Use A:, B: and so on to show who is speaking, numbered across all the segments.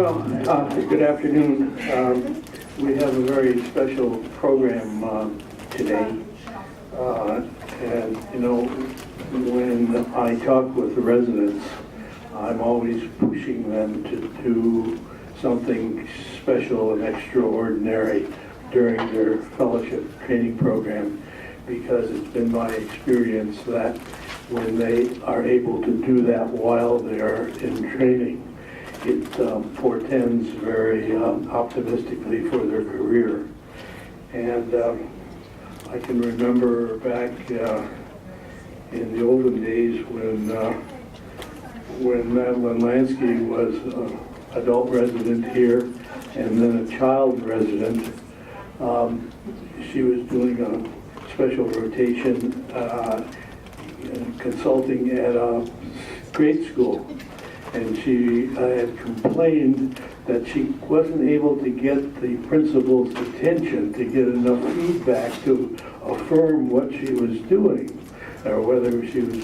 A: Well, good afternoon. We have a very special program today. And, you know, when I talk with the residents, I'm always pushing them to do something special and extraordinary during their fellowship training program, because it's been my experience that when they are able to do that while they're in training, it portends very optimistically for their career. And I can remember back in the olden days when Madeline Lansky was an adult resident here and then a child resident. She was doing a special rotation consulting at a grade school. And she had complained that she wasn't able to get the principal's attention to get enough feedback to affirm what she was doing, or whether she was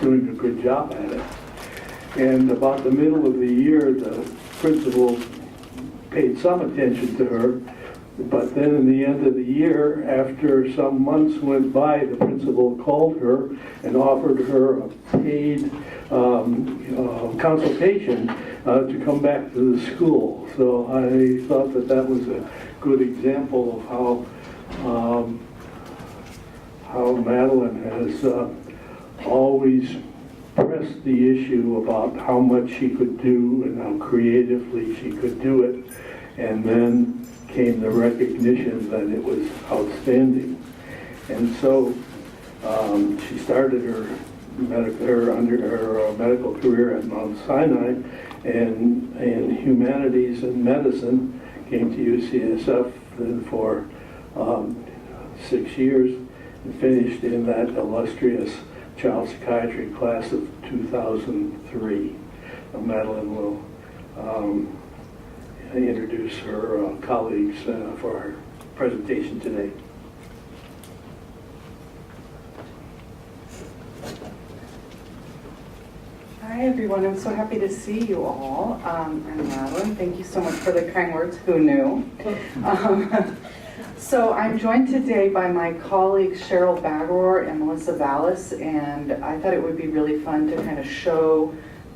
A: doing a good job at it. And about the middle of the year, the principal paid some attention to her, but then in the end of the year, after some months went by, the principal called her and offered her a paid consultation to come back to the school. So I thought that that was a good example of how Madeline has always pressed the issue about how much she could do and how creatively she could do it, and then came the recognition that it was outstanding. And so she started her medical career at Mount Sinai, and in humanities and medicine, came to UCSF then for 6 years and finished in that illustrious child psychiatry class of 2003. Madeline will introduce her colleagues for our presentation today.
B: Hi everyone, I'm so happy to see you all. I'm Madeline. Thank you so much for the kind words. Who knew? So I'm joined today by my colleagues Cheryl Baggeroer and Melissa Vallas, and I thought it would be really fun to kind of show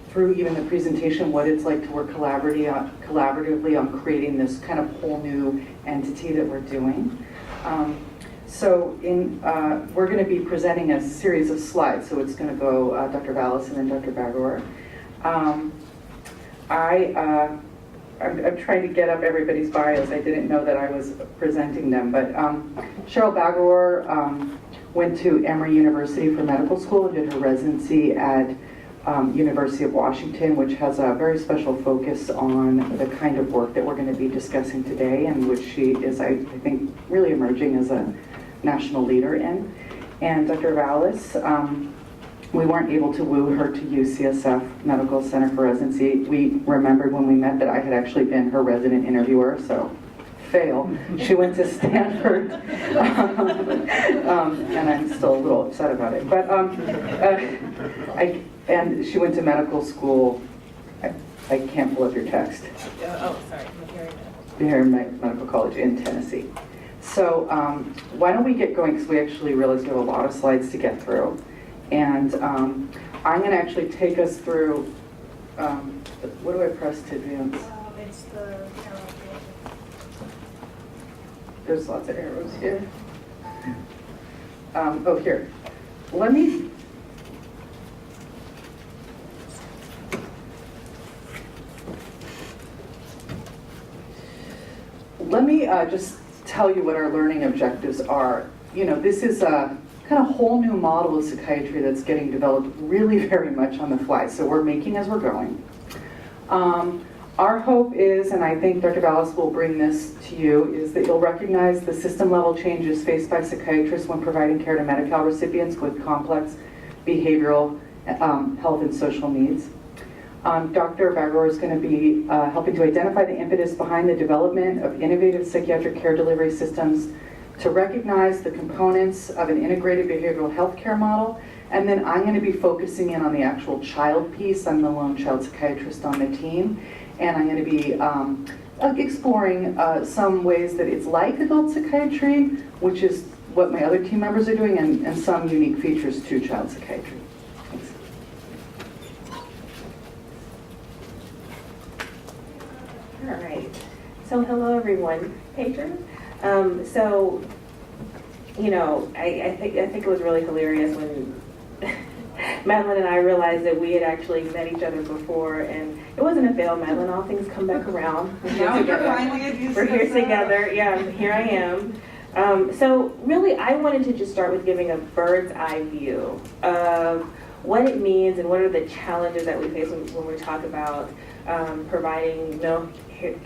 B: through even the presentation what it's like to work collaboratively on creating this kind of whole new entity that we're doing. We're going to be presenting a series of slides, so it's going to go Dr. Vallas and then Dr. Baggeroer. I'm trying to get up everybody's bios. I didn't know that I was presenting them, but Cheryl Baggeroer went to Emory University for medical school and did her residency at University of Washington, which has a very special focus on the kind of work that we're going to be discussing today, and which she is, I think, really emerging as a national leader in. And Dr. Vallas, we weren't able to woo her to UCSF Medical Center for residency. We remembered when we met that I had actually been her resident interviewer, so fail. She went to Stanford, and I'm still a little upset about it. But and she went to medical school. I can't pull up your text.
C: Oh, sorry.
B: Meharry Medical College in Tennessee. So why don't we get going, because we actually realized we have a lot of slides to get through. And I'm going to actually take us through, what do I press to advance?
C: It's the arrow.
B: There's lots of arrows here. Oh, here. Let me just tell you what our learning objectives are. You know, this is a kind of whole new model of psychiatry that's getting developed really very much on the fly. So we're making as we're going. Our hope is, and I think Dr. Vallas will bring this to you, is that you'll recognize the system level changes faced by psychiatrists when providing care to Medi-Cal recipients with complex behavioral health and social needs. Dr. Baggeroer is going to be helping to identify the impetus behind the development of innovative psychiatric care delivery systems, to recognize the components of an integrated behavioral health care model, and then I'm going to be focusing in on the actual child piece. I'm the lone child psychiatrist on the team, and I'm going to be exploring some ways that it's like adult psychiatry, which is what my other team members are doing, and some unique features to child psychiatry. Thanks.
D: All right. So hello, everyone. Patrons. So, you know, I think it was really hilarious when Madeline and I realized that we had actually met each other before, and it wasn't a fail, Madeline. All things come back around.
B: Now you're finally at UCSF.
D: We're here together. Yeah, here I am. So really, I wanted to just start with giving a bird's eye view of what it means and what are the challenges that we face when we talk about providing mental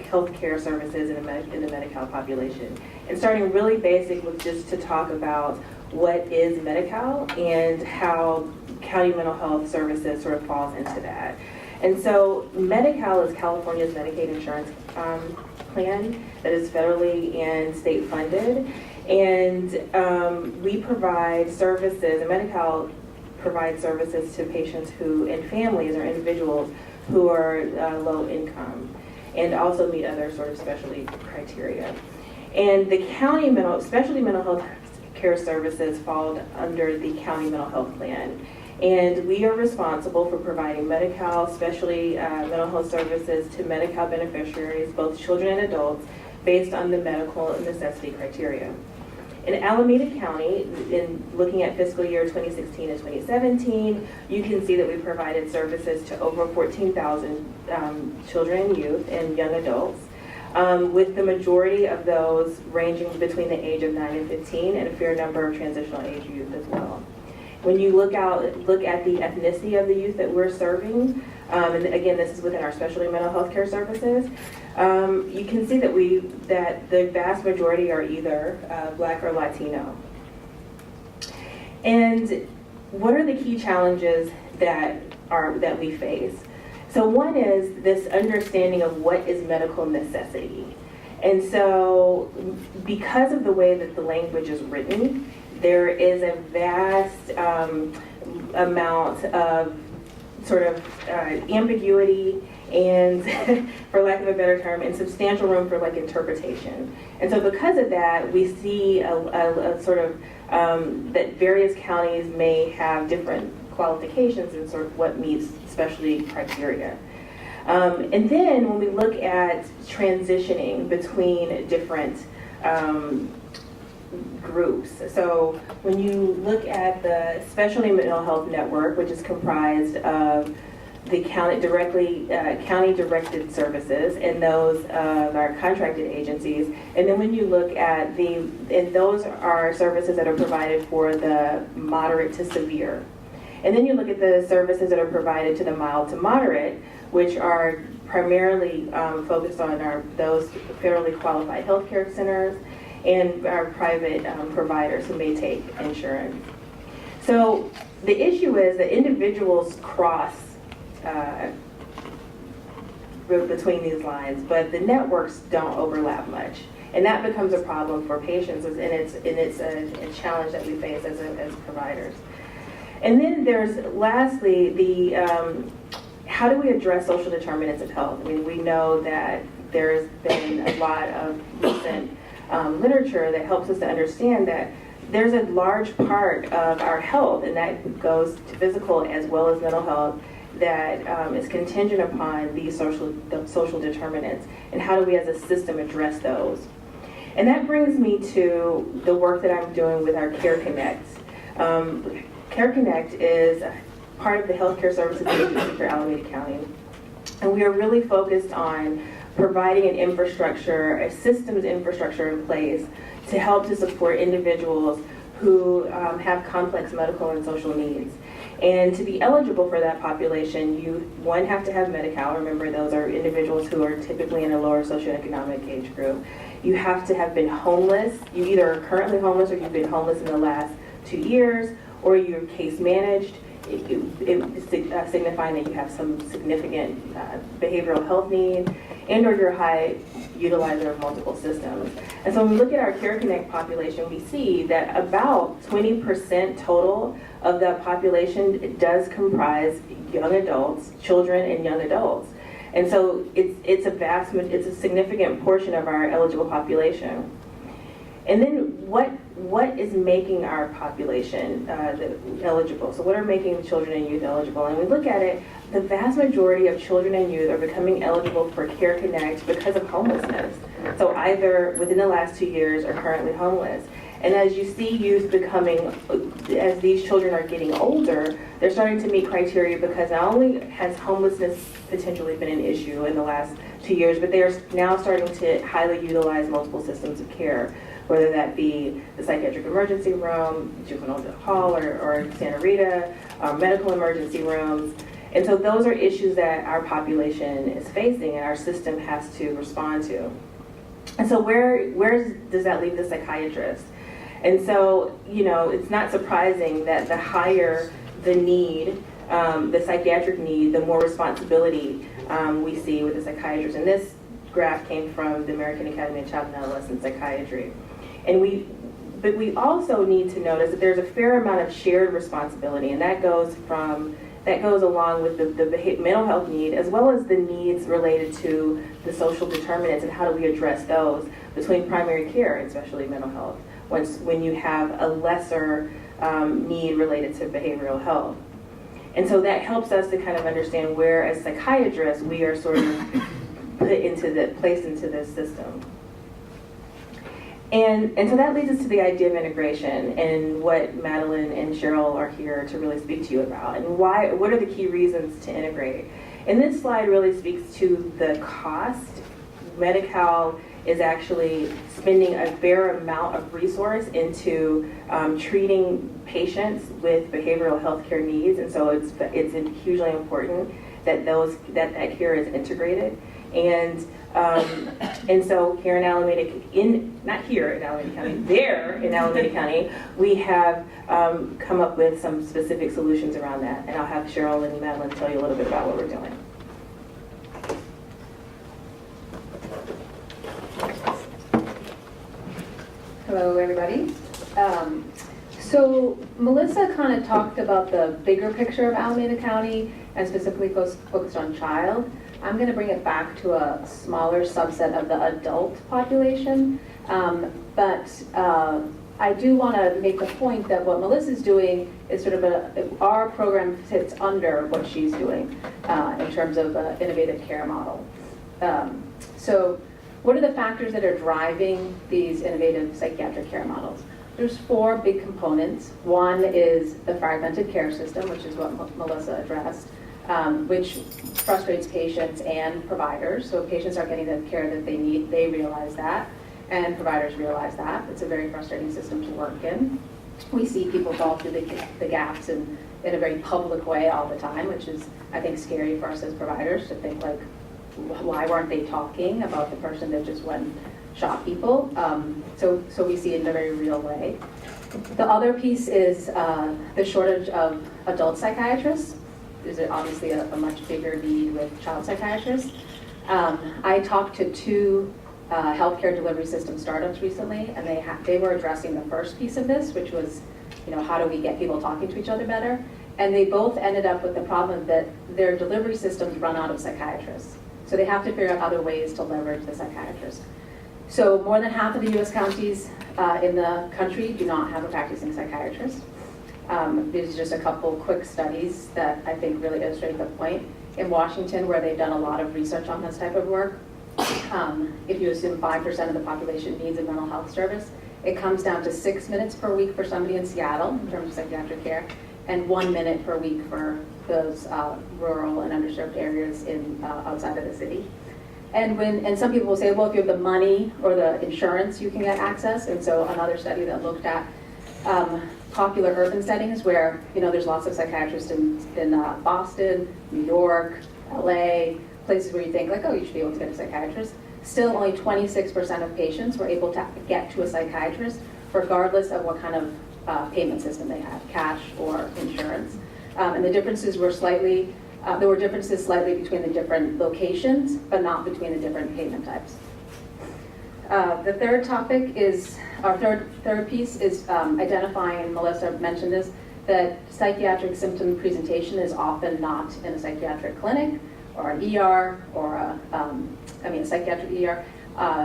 D: health care services in the Medi-Cal population. And starting really basic with just to talk about what is Medi-Cal and how county mental health services sort of falls into that. And so Medi-Cal is California's Medicaid insurance plan that is federally and state funded. And we provide services, and Medi-Cal provides services to patients who, and families or individuals who are low income and also meet other sort of specialty criteria. And the county specialty mental health care services fall under the county mental health plan. And we are responsible for providing Medi-Cal, specialty mental health services to Medi-Cal beneficiaries, both children and adults, based on the medical necessity criteria. In Alameda County, in looking at fiscal year 2016 and 2017, you can see that we provided services to over 14,000 children and youth and young adults, with the majority of those ranging between the age of 9 and 15 and a fair number of transitional age youth as well. When you look at the ethnicity of the youth that we're serving, and again, this is within our specialty mental health care services, you can see that the vast majority are either Black or Latino. And what are the key challenges that we face? So one is this understanding of what is medical necessity. And so because of the way that the language is written, there is a vast amount of sort of ambiguity and, for lack of a better term, and substantial room for like interpretation. And so because of that, we see a sort of that various counties may have different qualifications and sort of what meets specialty criteria. And then when we look at transitioning between different groups. So when you look at the Specialty Mental Health Network, which is comprised of the county-directed services and those of our contracted agencies, and then when you look at and those are services that are provided for the moderate to severe. And then you look at the services that are provided to the mild to moderate, which are primarily focused on those federally qualified healthcare centers and our private providers who may take insurance. So the issue is that individuals cross between these lines, but the networks don't overlap much. And that becomes a problem for patients, and it's a challenge that we face as providers. And then there's lastly how do we address social determinants of health? I mean, we know that there's been a lot of recent literature that helps us to understand that there's a large part of our health, and that goes to physical as well as mental health, that is contingent upon these social determinants, and how do we as a system address those? And that brings me to the work that I'm doing with our Care Connect. Care Connect is part of the Healthcare Services Agency for Alameda County, and we are really focused on providing an infrastructure, a systems infrastructure in place to help to support individuals who have complex medical and social needs. And to be eligible for that population, you, one, have to have Medi-Cal. Remember, those are individuals who are typically in a lower socioeconomic age group. You have to have been homeless. You either are currently homeless or you've been homeless in the last 2 years, or you're case managed, signifying that you have some significant behavioral health need, and or you're a high utilizer of multiple systems. And so when we look at our Care Connect population, we see that about 20% total of that population does comprise young adults, children and young adults. And so it's a significant portion of our eligible population. And then what is making our population eligible? So what are making children and youth eligible? And we look at it, the vast majority of children and youth are becoming eligible for Care Connect because of homelessness. So either within the last 2 years or currently homeless. And as you see youth as these children are getting older, they're starting to meet criteria because not only has homelessness potentially been an issue in the last 2 years, but they are now starting to highly utilize multiple systems of care, whether that be the psychiatric emergency room, juvenile hall or Santa Rita, medical emergency rooms. And so those are issues that our population is facing and our system has to respond to. And so where does that leave the psychiatrist? And so, it's not surprising that the higher the need, the psychiatric need, the more responsibility we see with the psychiatrist. And this graph came from the American Academy of Child and Adolescent Psychiatry. But we also need to notice that there's a fair amount of shared responsibility, and that goes along with the mental health need, as well as the needs related to the social determinants and how do we address those between primary care, especially mental health, when you have a lesser need related to behavioral health. And so that helps us to kind of understand where, as psychiatrists, we are sort of placed into this system. And so that leads us to the idea of integration and what Madeline and Cheryl are here to really speak to you about, and what are the key reasons to integrate. And this slide really speaks to the cost. Medi-Cal is actually spending a fair amount of resource into treating patients with behavioral health care needs, and so it's hugely important that that care is integrated. And so here in Alameda, not here in Alameda County, there in Alameda County, we have come up with some specific solutions around that. And I'll have Cheryl and Madeline tell you a little bit about what we're doing.
E: Hello, everybody. So Melissa kind of talked about the bigger picture of Alameda County and specifically focused on child. I'm going to bring it back to a smaller subset of the adult population, but I do want to make the point that what Melissa's doing is sort of our program fits under what she's doing in terms of an innovative care model. So what are the factors that are driving these innovative psychiatric care models? There's 4 big components. One is the fragmented care system, which is what Melissa addressed, which frustrates patients and providers. So patients aren't getting the care that they need, they realize that, and providers realize that. It's a very frustrating system to work in. We see people fall through the gaps in a very public way all the time, which is, I think, scary for us as providers to think, like, why weren't they talking about the person that just went and shot people? So we see it in a very real way. The other piece is the shortage of adult psychiatrists. There's obviously a much bigger need with child psychiatrists. I talked to 2 healthcare delivery system startups recently, and they were addressing the first piece of this, which was, how do we get people talking to each other better? And they both ended up with the problem that their delivery systems run out of psychiatrists. So they have to figure out other ways to leverage the psychiatrist. So more than half of the US counties in the country do not have a practicing psychiatrist. There's just a couple quick studies that I think really illustrate the point. In Washington, where they've done a lot of research on this type of work, if you assume 5% of the population needs a mental health service, it comes down to 6 minutes per week for somebody in Seattle in terms of psychiatric care, and 1 minute per week for those rural and underserved areas outside of the city. And some people will say, well, if you have the money or the insurance, you can get access. And so another study that looked at popular urban settings where there's lots of psychiatrists in Boston, New York, LA, places where you think like, oh, you should be able to get a psychiatrist. Still, only 26% of patients were able to get to a psychiatrist, regardless of what kind of payment system they had, cash or insurance. And the differences were there were differences slightly between the different locations, but not between the different payment types. The third topic is, our third piece is identifying, and Melissa mentioned this, that psychiatric symptom presentation is often not in a psychiatric clinic or an ER or a psychiatric ER.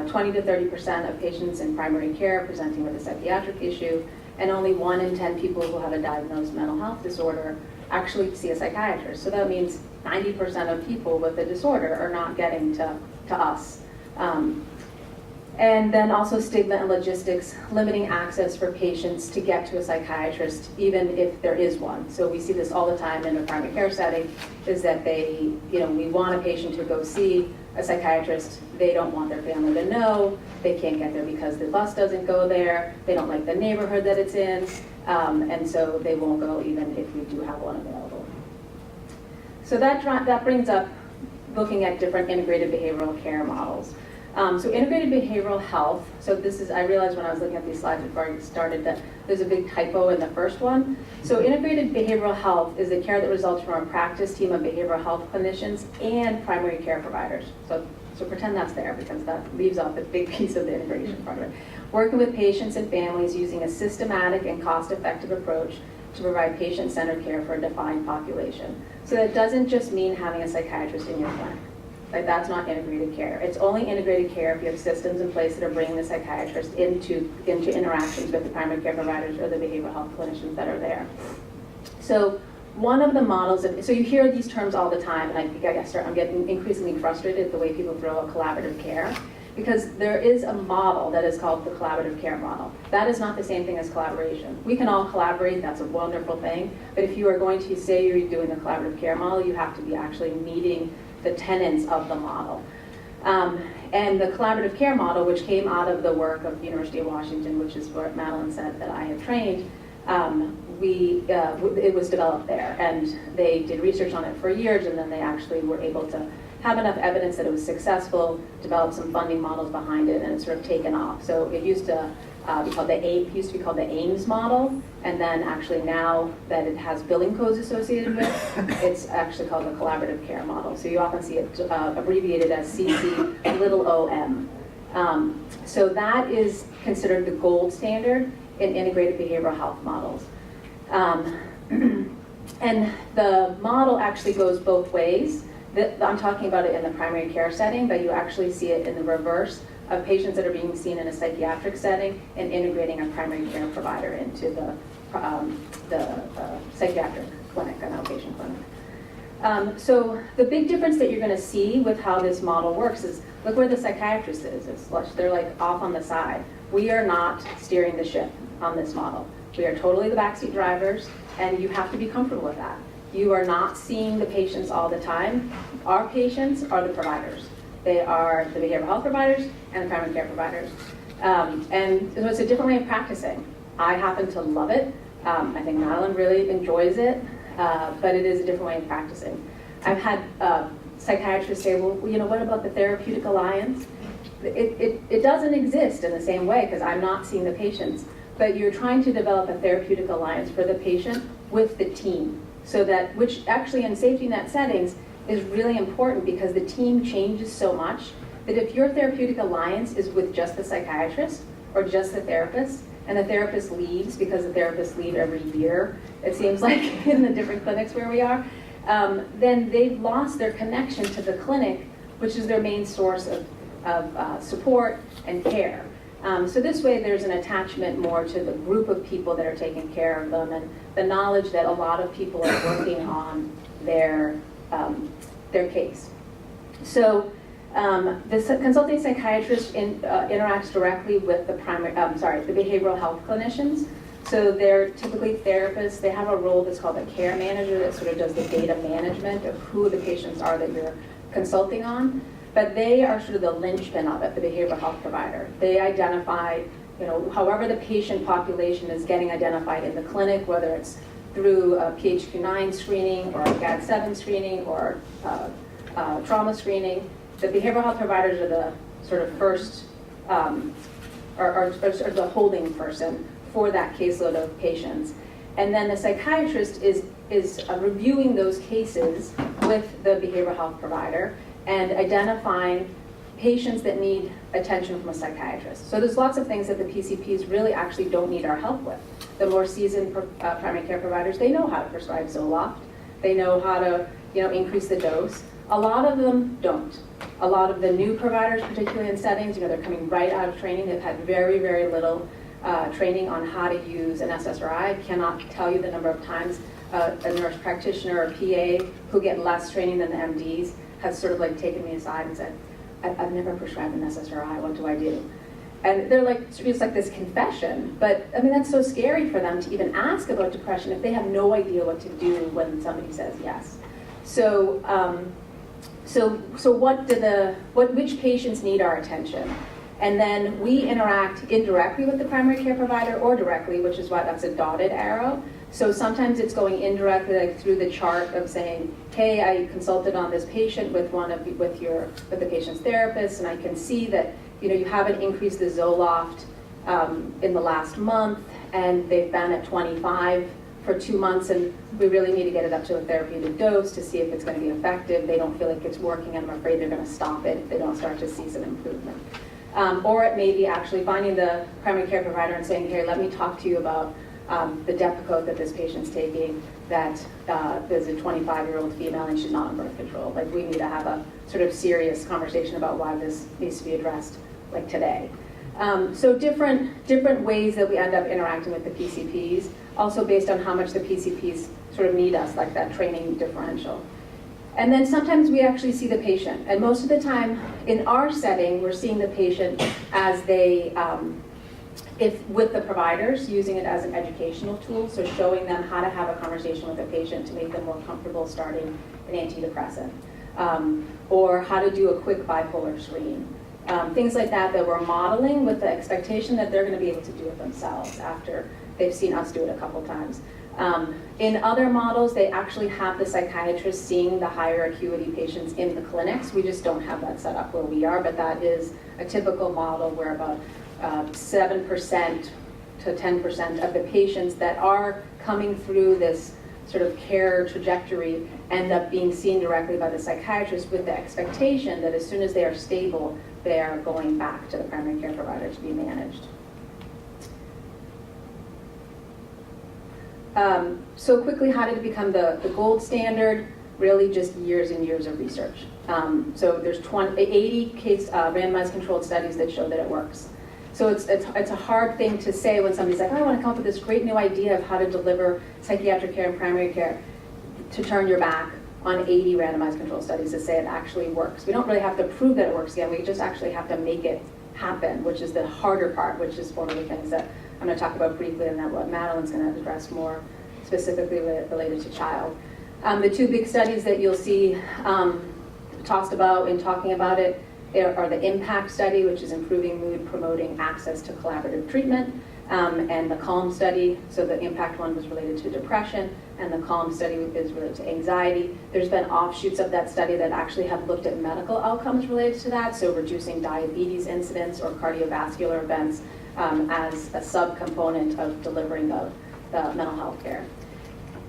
E: 20 to 30% of patients in primary care presenting with a psychiatric issue, and only 1 in 10 people who have a diagnosed mental health disorder actually see a psychiatrist. So that means 90% of people with the disorder are not getting to us. And then also stigma and logistics, limiting access for patients to get to a psychiatrist, even if there is one. So we see this all the time in a primary care setting, is that we want a patient to go see a psychiatrist. They don't want their family to know. They can't get there because the bus doesn't go there. They don't like the neighborhood that it's in. And so they won't go even if we do have one available. So that brings up looking at different integrated behavioral care models. So integrated behavioral health, so I realized when I was looking at these slides before I started that there's a big typo in the first one. So integrated behavioral health is the care that results from a practice team of behavioral health clinicians and primary care providers. So pretend that's there, because that leaves off a big piece of the integration part of it. Working with patients and families using a systematic and cost-effective approach to provide patient-centered care for a defined population. So that doesn't just mean having a psychiatrist in your clinic. Like, that's not integrated care. It's only integrated care if you have systems in place that are bringing the psychiatrist into interactions with the primary care providers or the behavioral health clinicians that are there. So one of the models, so you hear these terms all the time, and I'm getting increasingly frustrated at the way people throw a collaborative care, because there is a model that is called the collaborative care model. That is not the same thing as collaboration. We can all collaborate, that's a wonderful thing, but if you are going to say you're doing the collaborative care model, you have to be actually meeting the tenets of the model. And the collaborative care model, which came out of the work of the University of Washington, which is where Madeline said that I have trained, it was developed there. And they did research on it for years, and then they actually were able to have enough evidence that it was successful, develop some funding models behind it, and it's sort of taken off. So it used to be called the AIMS model, and then actually now that it has billing codes associated with, it's actually called the collaborative care model. So you often see it abbreviated as CC(OM). So that is considered the gold standard in integrated behavioral health models. And the model actually goes both ways. I'm talking about it in the primary care setting, but you actually see it in the reverse of patients that are being seen in a psychiatric setting and integrating a primary care provider into the psychiatric clinic, an outpatient clinic. So the big difference that you're going to see with how this model works is, look where the psychiatrist is. They're like off on the side. We are not steering the ship on this model. We are totally the backseat drivers, and you have to be comfortable with that. You are not seeing the patients all the time. Our patients are the providers. They are the behavioral health providers and the primary care providers. And so it's a different way of practicing. I happen to love it. I think Madeline really enjoys it, but it is a different way of practicing. I've had psychiatrists say, well, what about the therapeutic alliance? It doesn't exist in the same way, because I'm not seeing the patients, but you're trying to develop a therapeutic alliance for the patient with the team. So that, which actually in safety net settings is really important, because the team changes so much that if your therapeutic alliance is with just the psychiatrist or just the therapist, and the therapist leaves because the therapists leave every year, it seems like, in the different clinics where we are, then they've lost their connection to the clinic, which is their main source of support and care. So this way there's an attachment more to the group of people that are taking care of them, and the knowledge that a lot of people are working on their case. So the consulting psychiatrist interacts directly with the behavioral health clinicians. So they're typically therapists. They have a role that's called a care manager that sort of does the data management of who the patients are that you're consulting on. But they are sort of the linchpin of it, the behavioral health provider. They identify, however the patient population is getting identified in the clinic, whether it's through a PHQ-9 screening or a GAD-7 screening or trauma screening. The behavioral health providers are the sort of first, are the holding person for that caseload of patients. And then the psychiatrist is reviewing those cases with the behavioral health provider and identifying patients that need attention from a psychiatrist. So there's lots of things that the PCPs really actually don't need our help with. The more seasoned primary care providers, they know how to prescribe Zoloft. They know how to increase the dose. A lot of them don't. A lot of the new providers, particularly in settings, they're coming right out of training. They've had very, very little training on how to use an SSRI. I cannot tell you the number of times a nurse practitioner or PA who get less training than the MDs has sort of like taken me aside and said, I've never prescribed an SSRI, what do I do? And they're like, it's like this confession, but I mean, that's so scary for them to even ask about depression if they have no idea what to do when somebody says yes. So, which patients need our attention? And then we interact indirectly with the primary care provider or directly, which is why that's a dotted arrow. So sometimes it's going indirectly, like through the chart of saying, hey, I consulted on this patient with the patient's therapist, and I can see that you haven't increased the Zoloft in the last month, and they've been at 25 for 2 months, and we really need to get it up to a therapeutic dose to see if it's going to be effective. They don't feel like it's working, and I'm afraid they're going to stop it if they don't start to see some improvement. Or it may be actually finding the primary care provider and saying, hey, let me talk to you about the Depakote that this patient's taking, that there's a 25-year-old female and she's not on birth control. Like, we need to have a sort of serious conversation about why this needs to be addressed, like today. So different ways that we end up interacting with the PCPs, also based on how much the PCPs sort of need us, like that training differential. And then sometimes we actually see the patient. And most of the time in our setting, we're seeing the patient as they, with the providers, using it as an educational tool, so showing them how to have a conversation with the patient to make them more comfortable starting an antidepressant, or how to do a quick bipolar screen. Things like that we're modeling with the expectation that they're going to be able to do it themselves after they've seen us do it a couple times. In other models, they actually have the psychiatrist seeing the higher acuity patients in the clinics. We just don't have that set up where we are, but that is a typical model where about 7% to 10% of the patients that are coming through this sort of care trajectory end up being seen directly by the psychiatrist, with the expectation that as soon as they are stable, they are going back to the primary care provider to be managed. So quickly, how did it become the gold standard? Really just years and years of research. So there's 80 case randomized controlled studies that show that it works. So it's a hard thing to say when somebody's like, oh, I want to come up with this great new idea of how to deliver psychiatric care and primary care, to turn your back on 80 randomized controlled studies to say it actually works. We don't really have to prove that it works again, we just actually have to make it happen, which is the harder part, which is one of the things that I'm going to talk about briefly, and then what Madeline's going to address more specifically related to child. The two big studies that you'll see tossed about in talking about it are the IMPACT study, which is improving mood, promoting access to collaborative treatment, and the CALM study. So the IMPACT one was related to depression, and the CALM study is related to anxiety. There's been offshoots of that study that actually have looked at medical outcomes related to that, so reducing diabetes incidence or cardiovascular events as a subcomponent of delivering the mental health care.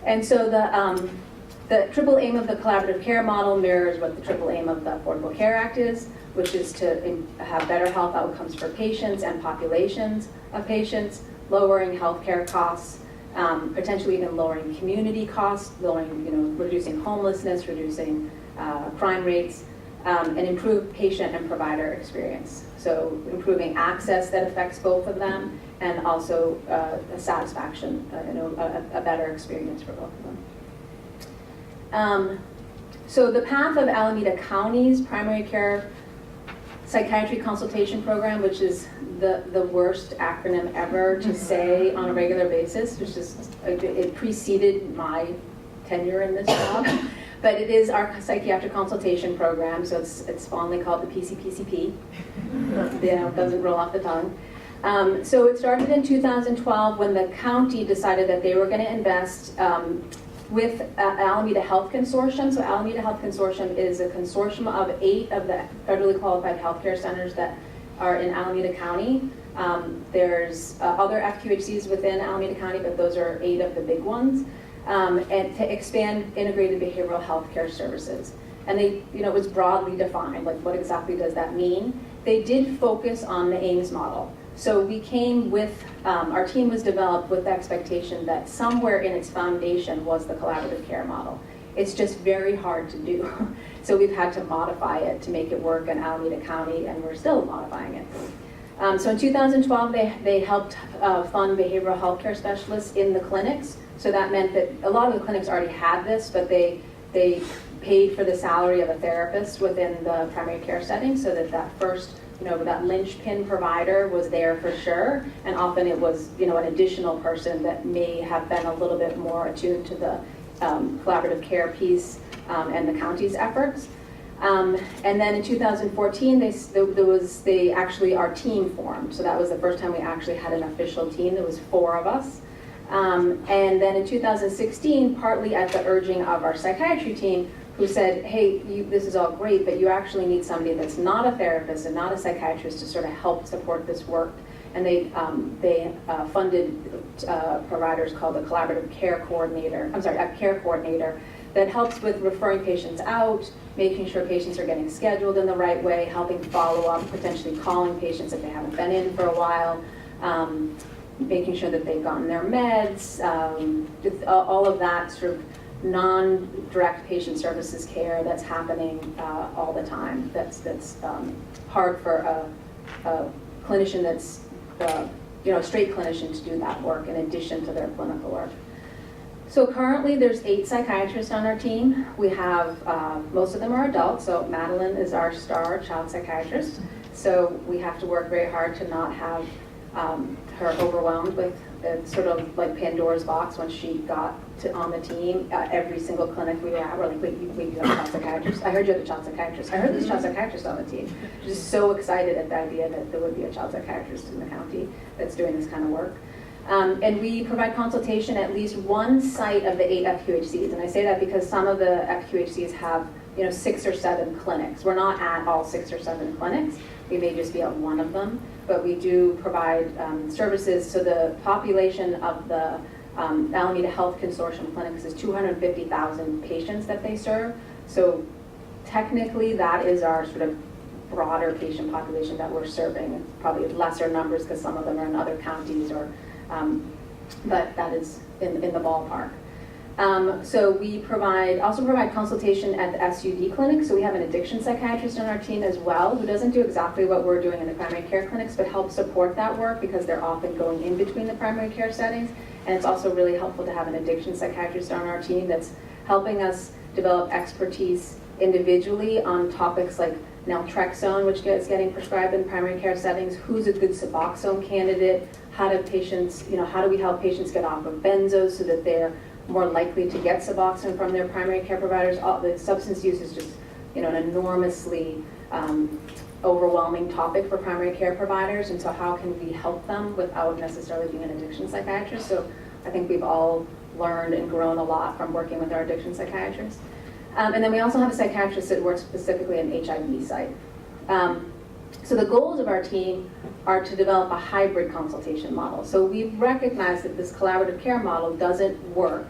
E: And so the triple aim of the collaborative care model mirrors what the triple aim of the Affordable Care Act is, which is to have better health outcomes for patients and populations of patients, lowering healthcare costs, potentially even lowering community costs, reducing homelessness, reducing crime rates, and improve patient and provider experience. So improving access that affects both of them, and also a satisfaction, a better experience for both of them. So the path of Alameda County's primary care psychiatry consultation program, which is the worst acronym ever to say on a regular basis, which is, it preceded my tenure in this job, but it is our psychiatric consultation program, so it's fondly called the PCPCP. It doesn't roll off the tongue. So it started in 2012 when the county decided that they were going to invest with Alameda Health Consortium. So Alameda Health Consortium is a consortium of 8 of the federally qualified healthcare centers that are in Alameda County. There's other FQHCs within Alameda County, but those are 8 of the big ones. And to expand integrated behavioral health care services. And it was broadly defined, like what exactly does that mean? They did focus on the AIMS model. So we came with, our team was developed with the expectation that somewhere in its foundation was the collaborative care model. It's just very hard to do. So we've had to modify it to make it work in Alameda County, and we're still modifying it. So in 2012, they helped fund behavioral health care specialists in the clinics. So that meant that a lot of the clinics already had this, but they paid for the salary of a therapist within the primary care setting, so that first, that linchpin provider was there for sure, and often it was, an additional person that may have been a little bit more attuned to the collaborative care piece and the county's efforts. And then in 2014, our team formed. So that was the first time we actually had an official team. There was 4 of us. And then in 2016, partly at the urging of our psychiatry team, who said, hey, this is all great, but you actually need somebody that's not a therapist and not a psychiatrist to sort of help support this work. And they funded providers called a collaborative care coordinator, a care coordinator that helps with referring patients out, making sure patients are getting scheduled in the right way, helping follow up, potentially calling patients if they haven't been in for a while, making sure that they've gotten their meds, all of that sort of non-direct patient services care that's happening all the time. That's hard for a clinician that's a straight clinician to do that work in addition to their clinical work. So currently there's 8 psychiatrists on our team. We have, most of them are adults, so Madeline is our star child psychiatrist. So we have to work very hard to not have her overwhelmed with sort of like Pandora's box when she got on the team. Every single clinic we have, we're like, wait, you have a child psychiatrist? I heard you have a child psychiatrist. I heard there's a child psychiatrist on the team. Just so excited at the idea that there would be a child psychiatrist in the county that's doing this kind of work. And we provide consultation at least one site of the 8 FQHCs. And I say that because some of the FQHCs have 6 or 7 clinics. We're not at all 6 or 7 clinics. We may just be at one of them, but we do provide services. So the population of the Alameda Health Consortium clinics is 250,000 patients that they serve. So technically that is our sort of broader patient population that we're serving. Probably lesser numbers because some of them are in other counties, but that is in the ballpark. So we also provide consultation at the SUD clinic. So we have an addiction psychiatrist on our team as well, who doesn't do exactly what we're doing in the primary care clinics, but helps support that work because they're often going in between the primary care settings. And it's also really helpful to have an addiction psychiatrist on our team that's helping us develop expertise individually on topics like naltrexone, which is getting prescribed in primary care settings, who's a good Suboxone candidate, how do we help patients get off of benzos so that they're more likely to get Suboxone from their primary care providers. The substance use is just an enormously overwhelming topic for primary care providers, and so how can we help them without necessarily being an addiction psychiatrist? So I think we've all learned and grown a lot from working with our addiction psychiatrists. And then we also have a psychiatrist that works specifically in HIV site. So the goals of our team are to develop a hybrid consultation model. So we've recognized that this collaborative care model doesn't work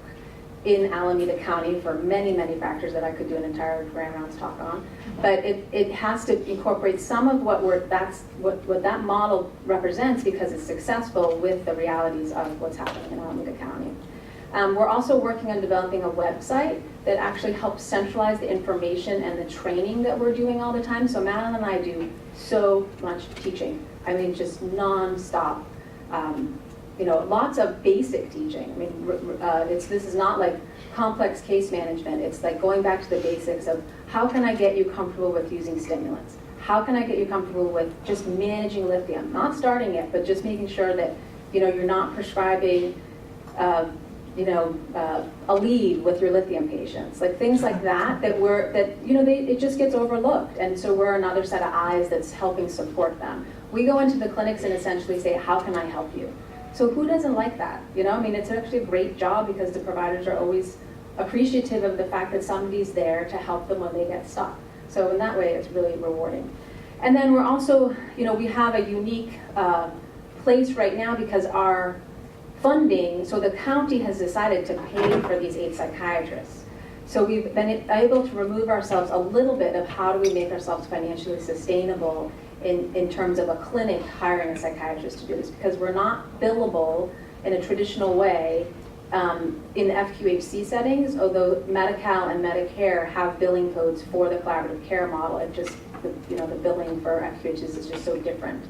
E: in Alameda County for many, many factors that I could do an entire grand rounds talk on. But it has to incorporate some of what that model represents because it's successful with the realities of what's happening in Alameda County. We're also working on developing a website that actually helps centralize the information and the training that we're doing all the time. So Madeline and I do so much teaching. I mean, just nonstop. Lots of basic teaching. I mean, this is not like complex case management. It's like going back to the basics of how can I get you comfortable with using stimulants? How can I get you comfortable with just managing lithium? Not starting it, but just making sure that you're not prescribing a lead with your lithium patients, like things like that it just gets overlooked, and so we're another set of eyes that's helping support them. We go into the clinics and essentially say, how can I help you? So who doesn't like that? It's actually a great job because the providers are always appreciative of the fact that somebody's there to help them when they get stuck. So in that way, it's really rewarding. And then we're also, we have a unique place right now because our funding, so the county has decided to pay for these 8 psychiatrists. So we've been able to remove ourselves a little bit of how do we make ourselves financially sustainable in terms of a clinic hiring a psychiatrist to do this, because we're not billable in a traditional way In the FQHC settings, although Medi-Cal and Medicare have billing codes for the collaborative care model, it just, the billing for FQHCs is just so different.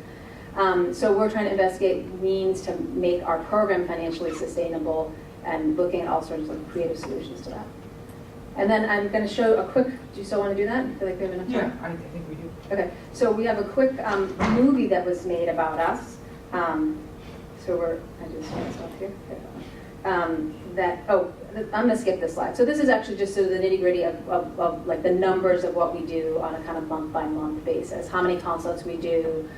E: So we're trying to investigate means to make our program financially sustainable and looking at all sorts of creative solutions to that. And then I'm going to show a quick, do you still want to do that? I feel like we have enough time.
F: Yeah, I think we do.
E: Okay, so we have a quick movie that was made about us. So I just want to stop here. I'm going to skip this slide. So this is actually just sort of the nitty gritty of like the numbers of what we do on a kind of month by month basis. How many consults we do,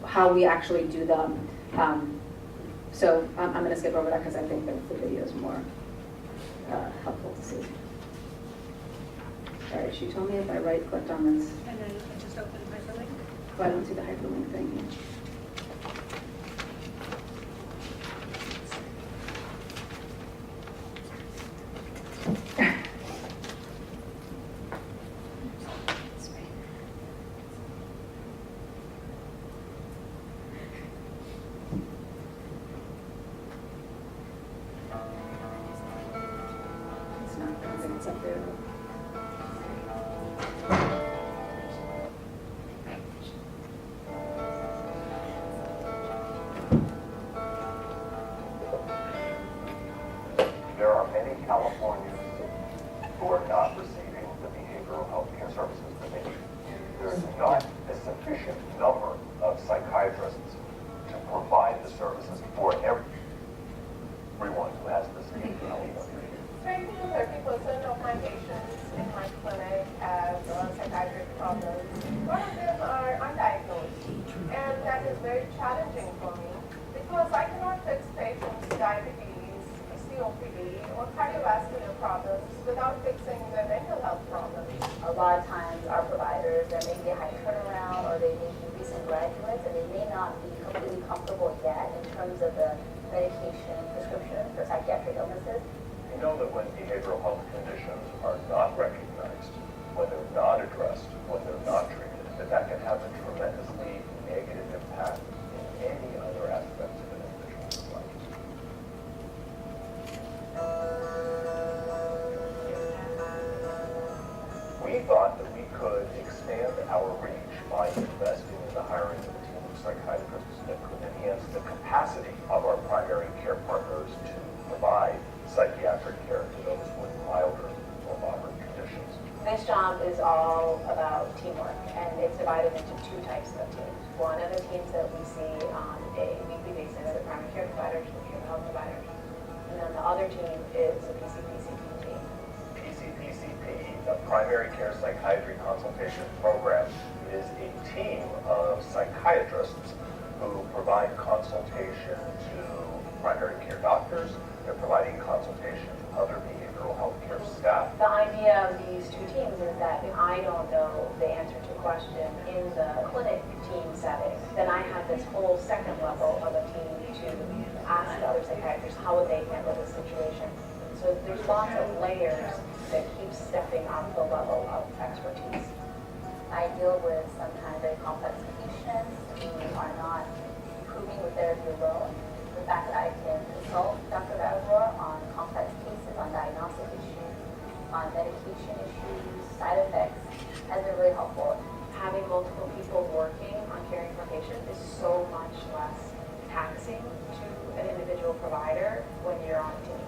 E: how we actually do them. So I'm going to skip over that because I think that the video is more helpful to see. All right, she told me if I right-clicked on this.
C: And then just open hyperlink.
E: Oh, I don't see the hyperlink thing here. It's not coming, it's up there.
G: There are many Californians who are not receiving the behavioral health care services that they need. There is not a sufficient number of psychiatrists to provide the services for everyone who has this need.
H: 20 to 30% of my patients in my clinic have psychiatric problems. One of them are undiagnosed, and that is very challenging for me because I cannot fix patients' diabetes, COPD, or cardiovascular problems without fixing their mental health problems.
I: A lot of times our providers, there may be a high turnaround or they may be recent graduates and they may not be completely comfortable yet in terms of the medication prescription for psychiatric illnesses.
G: We know that when behavioral health conditions are not recognized, when they're not addressed, when they're not treated, that can have a tremendously negative impact in any other aspect of an individual's life. We thought that we could expand our reach by investing in the hiring of a team of psychiatrists that could enhance the capacity of our primary care partners to provide psychiatric care to those with milder or moderate conditions.
I: This job is all about teamwork, and it's divided into two types of teams. One are the teams that we see on a weekly basis, the primary care providers, the behavioral health providers, and then the other team is the PCPCP team.
G: PCPCP, the Primary Care Psychiatry Consultation Program, is a team of psychiatrists who provide consultation to primary care doctors. They're providing consultation to other behavioral health care staff.
I: The idea of these two teams is that if I don't know the answer to a question in the clinic team setting, then I have this whole second level of a team to ask the other psychiatrists how would they handle the situation. So there's lots of layers that keep stepping up the level of expertise. I deal with sometimes very complex patients who are not improving with therapy alone. The fact that I can consult Dr. Baggeroer on complex cases, on diagnostic issues, on medication issues, side effects, has been really helpful. Having multiple people working on caring for patients is so much less taxing to an individual provider when you're on a team.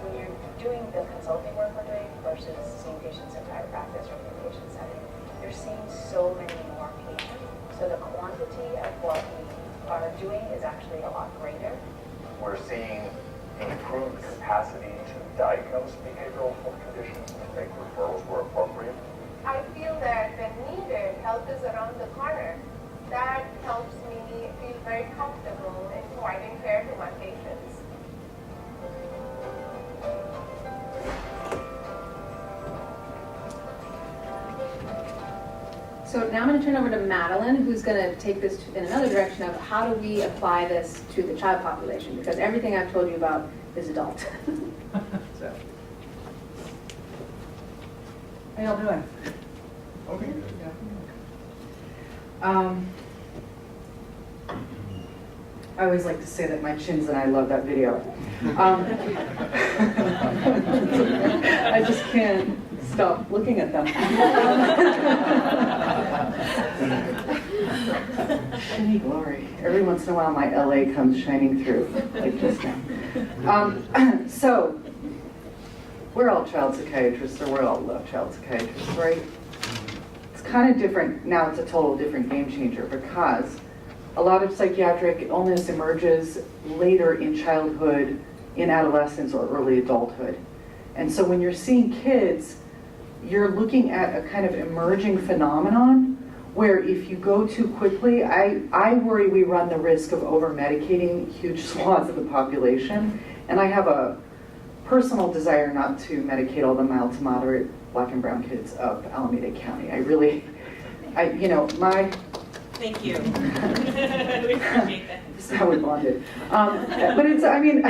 I: When you're doing the consulting work we're doing versus seeing patients in private practice or in a patient setting, you're seeing so many more patients. So the quantity of what we are doing is actually a lot greater.
G: We're seeing improved capacity to diagnose behavioral health conditions and make referrals where appropriate.
H: I feel that when needed, help is around the corner. That helps me feel very comfortable in providing care to my patients.
E: So now I'm going to turn over to Madeline, who's going to take this in another direction of how do we apply this to the child population, because everything I've told you about is adult. So.
F: How y'all doing?
J: Okay.
B: I always like to say that my chins and I love that video. I just can't stop looking at them. Shiny glory. Every once in a while my LA comes shining through, like just now. So, we're all child psychiatrists, or we all love child psychiatrists, right? It's kind of different, now it's a total different game changer because a lot of psychiatric illness emerges later in childhood, in adolescence, or early adulthood. And so when you're seeing kids, you're looking at a kind of emerging phenomenon where if you go too quickly, I worry we run the risk of over-medicating huge swaths of the population. And I have a personal desire not to medicate all the mild to moderate Black and brown kids of Alameda County.
D: Thank you. We appreciate that.
B: That's how we bonded. But it's, I mean,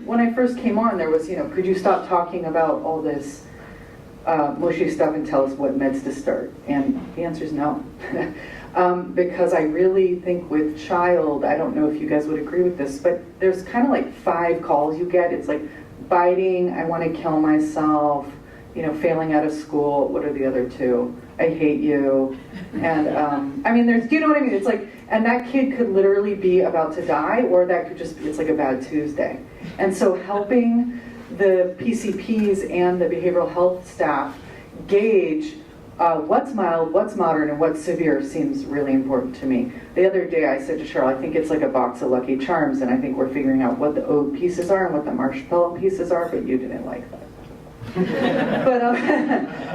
B: when I first came on, there was, could you stop talking about all this mushy stuff and tell us what meds to start? And the answer is no. Because I really think with child, I don't know if you guys would agree with this, but there's kind of like 5 calls you get. It's like biting, I want to kill myself, failing out of school. What are the other 2? I hate you. And I mean, do you know what I mean? It's like, and that kid could literally be about to die, or that could just be, it's like a bad Tuesday. And so helping the PCPs and the behavioral health staff gauge what's mild, what's moderate, and what's severe seems really important to me. The other day I said to Cheryl, I think it's like a box of Lucky Charms, and I think we're figuring out what the oat pieces are and what the marshmallow pieces are, but you didn't like that.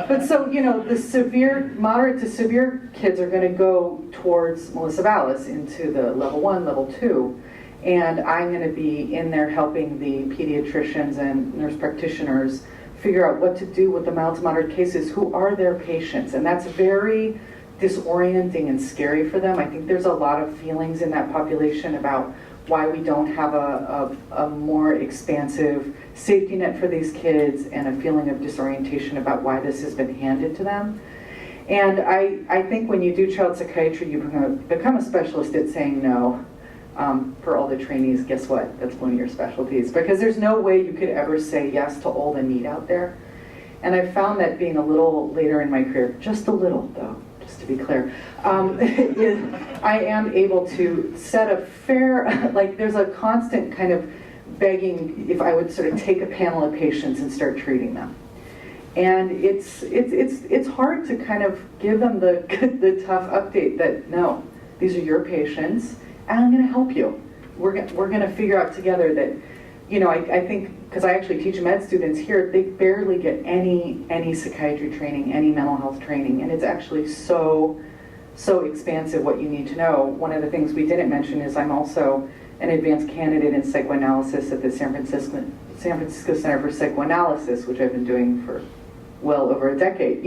B: But so, the moderate to severe kids are going to go towards Melissa Vallas into the level 1, level 2. And I'm going to be in there helping the pediatricians and nurse practitioners figure out what to do with the mild to moderate cases. Who are their patients? And that's very disorienting and scary for them. I think there's a lot of feelings in that population about why we don't have a more expansive safety net for these kids, and a feeling of disorientation about why this has been handed to them. And I think when you do child psychiatry, you become a specialist at saying no. For all the trainees, guess what? That's one of your specialties. Because there's no way you could ever say yes to all the need out there. And I found that being a little later in my career, just a little though, just to be clear, I am able to set a fair, there's a constant kind of begging if I would sort of take a panel of patients and start treating them. And it's hard to kind of give them the tough update that no, these are your patients, and I'm going to help you. We're going to figure out together that, I think, because I actually teach med students here, they barely get any psychiatry training, any mental health training, and it's actually so expansive what you need to know. One of the things we didn't mention is I'm also an advanced candidate in psychoanalysis at the San Francisco Center for Psychoanalysis, which I've been doing for well over a decade.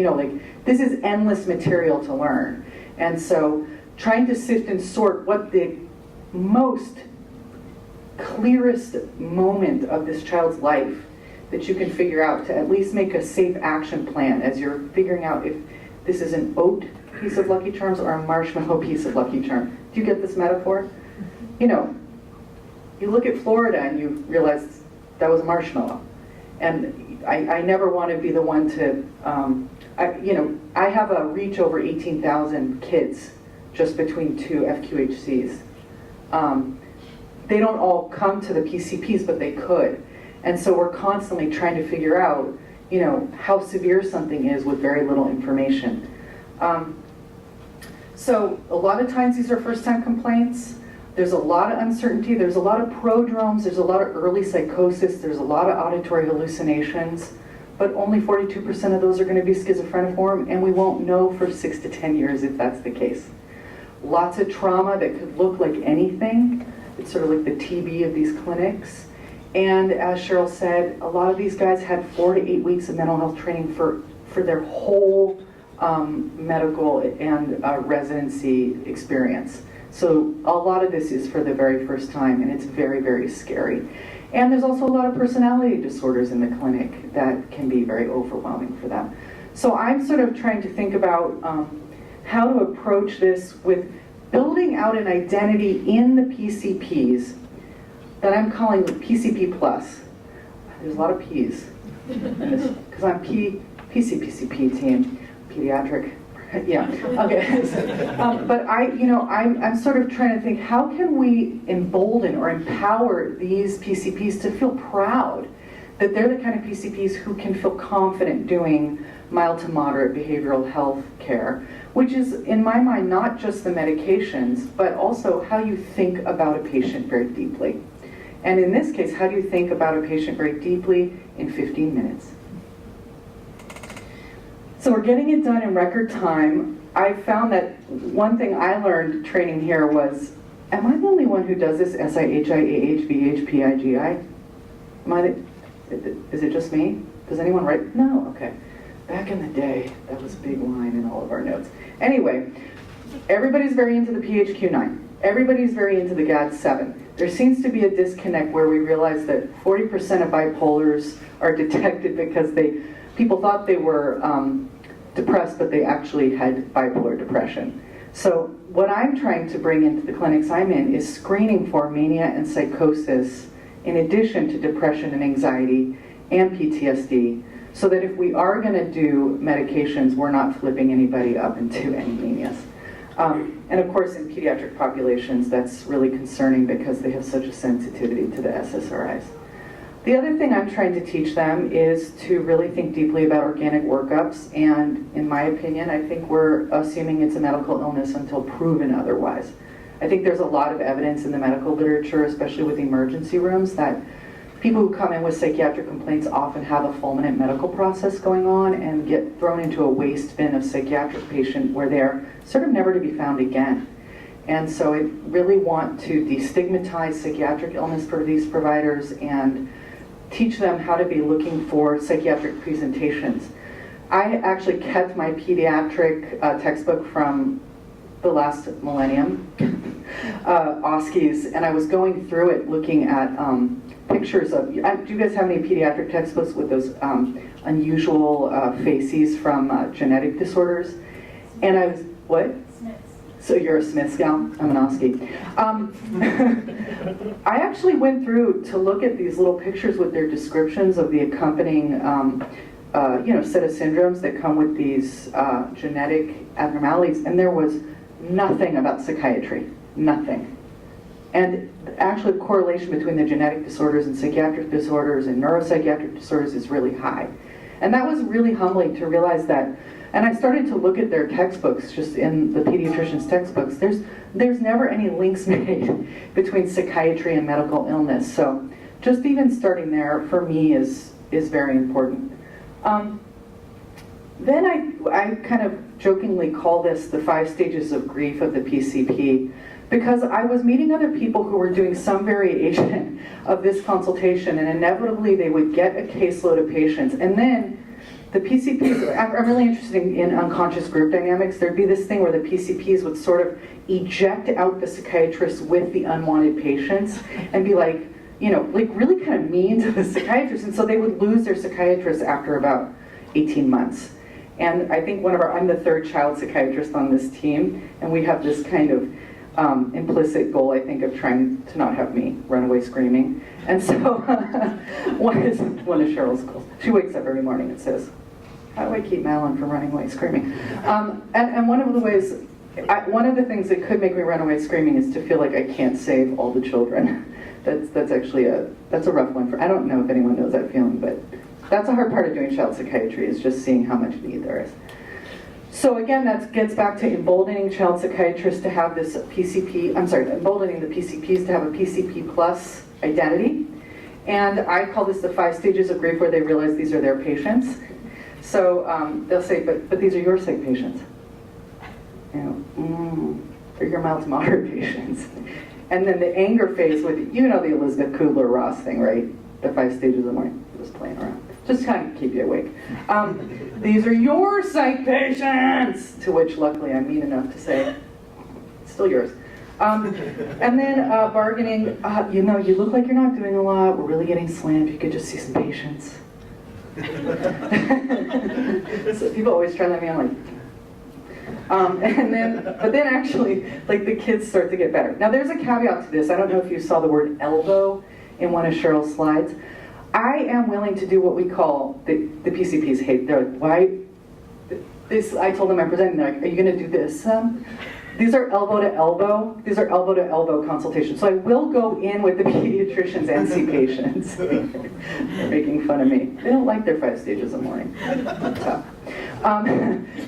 B: This is endless material to learn. And so trying to sift and sort what the most clearest moment of this child's life that you can figure out to at least make a safe action plan as you're figuring out if this is an oat piece of Lucky Charms or a marshmallow piece of Lucky Charm. Do you get this metaphor? You look at Florida and you realize that was a marshmallow. And I never want to be the one to, I have a reach over 18,000 kids just between 2 FQHCs. They don't all come to the PCPs, but they could. And so we're constantly trying to figure out, how severe something is with very little information. So a lot of times these are first-time complaints. There's a lot of uncertainty. There's a lot of prodromes. There's a lot of early psychosis. There's a lot of auditory hallucinations. But only 42% of those are going to be schizophreniform, and we won't know for 6 to 10 years if that's the case. Lots of trauma that could look like anything. It's sort of like the TB of these clinics. And as Cheryl said, a lot of these guys had 4 to 8 weeks of mental health training for their whole medical and residency experience. So a lot of this is for the very first time, and it's very, very scary. And there's also a lot of personality disorders in the clinic that can be very overwhelming for them. So I'm sort of trying to think about how to approach this with building out an identity in the PCPs that I'm calling PCP plus. There's a lot of P's in this, because I'm PCP team, pediatric. Yeah, okay. But I'm sort of trying to think, how can we embolden or empower these PCPs to feel proud that they're the kind of PCPs who can feel confident doing mild to moderate behavioral health care, which is, in my mind, not just the medications, but also how you think about a patient very deeply. And in this case, how do you think about a patient very deeply in 15 minutes? So we're getting it done in record time. I found that one thing I learned training here was, am I the only one who does this SIHI-AH-VH-PIGI? Is it just me? Does anyone write? No, okay. Back in the day, that was a big line in all of our notes. Anyway, everybody's very into the PHQ-9. Everybody's very into the GAD-7. There seems to be a disconnect where we realize that 40% of bipolars are detected because people thought they were depressed, but they actually had bipolar depression. So what I'm trying to bring into the clinics I'm in is screening for mania and psychosis in addition to depression and anxiety and PTSD, so that if we are going to do medications, we're not flipping anybody up into any manias. And of course, in pediatric populations, that's really concerning because they have such a sensitivity to the SSRIs. The other thing I'm trying to teach them is to really think deeply about organic workups, and in my opinion, I think we're assuming it's a medical illness until proven otherwise. I think there's a lot of evidence in the medical literature, especially with emergency rooms, that people who come in with psychiatric complaints often have a fulminant medical process going on and get thrown into a waste bin of psychiatric patient where they're sort of never to be found again. And so I really want to destigmatize psychiatric illness for these providers and teach them how to be looking for psychiatric presentations. I actually kept my pediatric textbook from the last millennium, Oski's, and I was going through it looking at pictures of, do you guys have any pediatric textbooks with those unusual faces from genetic disorders? And I was, what? So you're a Smith gal? I'm an Oski. I actually went through to look at these little pictures with their descriptions of the accompanying set of syndromes that come with these genetic abnormalities, and there was nothing about psychiatry, nothing. And actually the correlation between the genetic disorders and psychiatric disorders and neuropsychiatric disorders is really high. And that was really humbling to realize that. And I started to look at their textbooks, just in the pediatrician's textbooks. There's never any links made between psychiatry and medical illness. So just even starting there, for me, is very important. Then I kind of jokingly call this the 5 stages of grief of the PCP, because I was meeting other people who were doing some variation of this consultation, and inevitably they would get a caseload of patients, and then the PCPs, I'm really interested in unconscious group dynamics. There'd be this thing where the PCPs would sort of eject out the psychiatrists with the unwanted patients and be like, really kind of mean to the psychiatrists. And so they would lose their psychiatrists after about 18 months. And I think I'm the 3rd child psychiatrist on this team, and we have this kind of implicit goal, I think, of trying to not have me run away screaming. And so one of Cheryl's goals. She wakes up every morning and says, how do I keep Madeline from running away screaming? And one of the ways, one of the things that could make me run away screaming is to feel like I can't save all the children. That's actually that's a rough one. I don't know if anyone knows that feeling, but that's a hard part of doing child psychiatry, is just seeing how much need there is. So again, that gets back to emboldening child psychiatrists to have this emboldening the PCPs to have a PCP plus identity. And I call this the 5 stages of grief, where they realize these are their patients. So they'll say, but these are your sick patients. They're your mild to moderate patients. And then the anger phase with, the Elizabeth Kubler-Ross thing, right? The 5 stages of mourning, just playing around. Just kind of keep you awake. These are your psych patients, to which luckily I'm mean enough to say, it's still yours. And then bargaining, you look like you're not doing a lot, we're really getting slammed, you could just see some patience. So people always try to let me, I'm like, But then actually, like, the kids start to get better. Now there's a caveat to this. I don't know if you saw the word elbow in one of Cheryl's slides. I am willing to do what we call, the PCPs hate, they're like, why? This, I told them I'm presenting, they're like, are you gonna do this? These are elbow to elbow. These are elbow to elbow consultations. So I will go in with the pediatricians and see patients. They're making fun of me. They don't like their 5 stages of mourning. So,